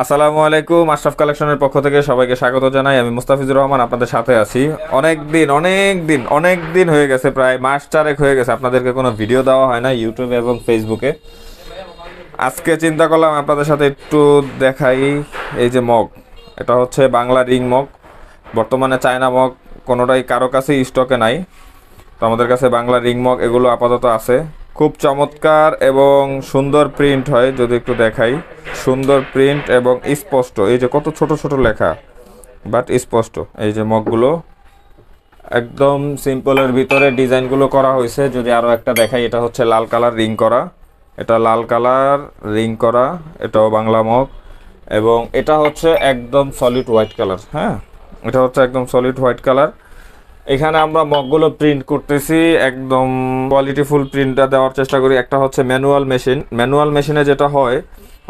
আসসালামু আলাইকুম। আশরাফ কালেকশনের পক্ষ থেকে সবাইকে স্বাগত জানাই। আমি মুস্তাফিজুর রহমান আপনাদের সাথে আছি। অনেক দিন হয়ে গেছে, প্রায় মাস চারেক হয়ে গেছে আপনাদেরকে কোনো ভিডিও দেওয়া হয় না ইউটিউবে এবং ফেসবুকে। আজকে চিন্তা করলাম আপনাদের সাথে একটু দেখাই। এই যে মগ, এটা হচ্ছে বাংলা রিং মগ। বর্তমানে চায়না মগ কোনোটাই কারো কাছেই স্টকে নাই, তো আমাদের কাছে বাংলা রিং মগ এগুলো আপাতত আছে। খুব চমৎকার এবং সুন্দর প্রিন্ট হয়, যদি একটু দেখাই। সুন্দর প্রিন্ট এবং স্পষ্ট, এই যে কত ছোট ছোট লেখা, বাট স্পষ্ট। এই যে মগগুলো একদম সিম্পলের ভিতরে ডিজাইনগুলো করা হয়েছে। যদি আরও একটা দেখাই, এটা হচ্ছে লাল কালার রিং করা, এটা লাল কালার রিং করা, এটাও বাংলা মগ। এবং এটা হচ্ছে একদম সলিড হোয়াইট কালার। হ্যাঁ, এটা হচ্ছে একদম সলিড হোয়াইট কালার। এখানে আমরা মগগুলো প্রিন্ট করতেছি, একদম কোয়ালিটিফুল প্রিন্টটা দেওয়ার চেষ্টা করি। একটা হচ্ছে ম্যানুয়াল মেশিনে যেটা হয়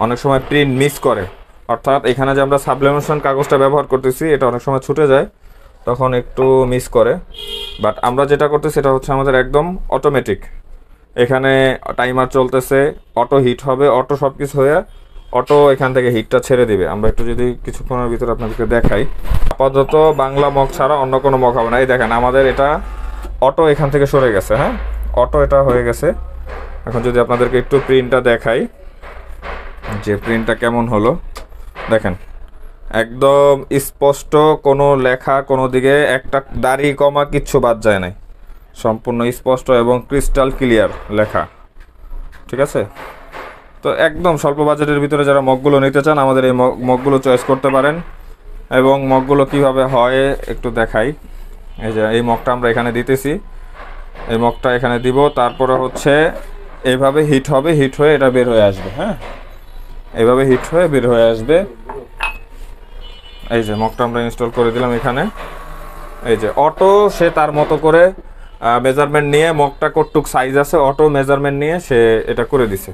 অনেক সময় প্রিন্ট মিস করে, অর্থাৎ এখানে যে আমরা সাবলিমেশন কাগজটা ব্যবহার করতেছি এটা অনেক সময় ছুটে যায়, তখন একটু মিস করে। বাট আমরা যেটা করতেছি সেটা হচ্ছে আমাদের একদম অটোমেটিক। এখানে টাইমার চলতেছে, অটো হিট হবে, অটো সব কিছু হয়ে অটো এখান থেকে হিটটা ছেড়ে দিবে। আমরা একটু যদি কিছুক্ষণের ভিতরে আপনাদেরকে দেখাই। আপাতত বাংলা মগ ছাড়া অন্য কোনো মগ হবে না। এই দেখেন আমাদের এটা অটো এখান থেকে সরে গেছে। হ্যাঁ, অটো এটা হয়ে গেছে। এখন যদি আপনাদেরকে একটু প্রিন্টটা দেখাই, যে প্রিন্টটা কেমন হলো দেখেন, একদম স্পষ্ট, কোনো লেখা কোনো দিকে একটা দাড়ি কমা কিচ্ছু বাদ যায় নাই, সম্পূর্ণ স্পষ্ট এবং ক্রিস্টাল ক্লিয়ার লেখা। ঠিক আছে, তো একদম স্বল্প বাজেটের ভিতরে যারা মগগুলো নিতে চান আমাদের এই মগগুলো চয়েস করতে পারেন। এবং মগগুলো কিভাবে হয় একটু দেখাই। এই যে এই মগটা আমরা এখানে দিতেছি, এই মগটা এখানে দিব, তারপরে হচ্ছে এইভাবে হিট হবে, হিট হয়ে এটা বের হয়ে আসবে। হ্যাঁ, এইভাবে হিট হয়ে বের হয়ে আসবে। এই যে মগটা আমরা ইনস্টল করে দিলাম এখানে। এই যে অটো সে তার মতো করে মেজারমেন্ট নিয়ে, মগটা কতটুক সাইজ আছে অটো মেজারমেন্ট নিয়ে সে এটা করে দিছে।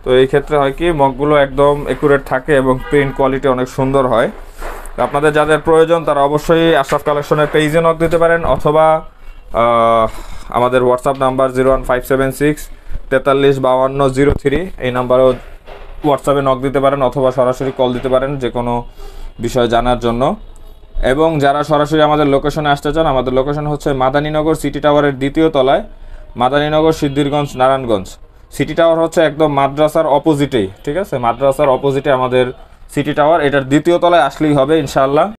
তো এই ক্ষেত্রে হয় কি, মগগুলো একদম একুরেট থাকে এবং প্রিন্ট কোয়ালিটি অনেক সুন্দর হয়। তো আপনাদের যাদের প্রয়োজন তারা অবশ্যই আশরাফ কালেকশনের পেজে নক দিতে পারেন, অথবা আমাদের হোয়াটসঅ্যাপ নাম্বার 01576 435203, এই নাম্বারেও হোয়াটসঅ্যাপে নক দিতে পারেন, অথবা সরাসরি কল দিতে পারেন যে কোনো বিষয় জানার জন্য। এবং যারা সরাসরি আমাদের লোকেশনে আসতে চান, আমাদের লোকেশন হচ্ছে মাদানীনগর সিটি টাওয়ারের দ্বিতীয় তলায়, মাদানীনগর সিদ্ধিরগঞ্জ নারায়ণগঞ্জ। সিটি টাওয়ার হচ্ছে একদম মাদ্রাসার অপোজিটেই। ঠিক আছে, মাদ্রাসার অপোজিটে আমাদের সিটি টাওয়ার, এটার দ্বিতীয় তলায় আসলেই হবে ইনশাআল্লাহ।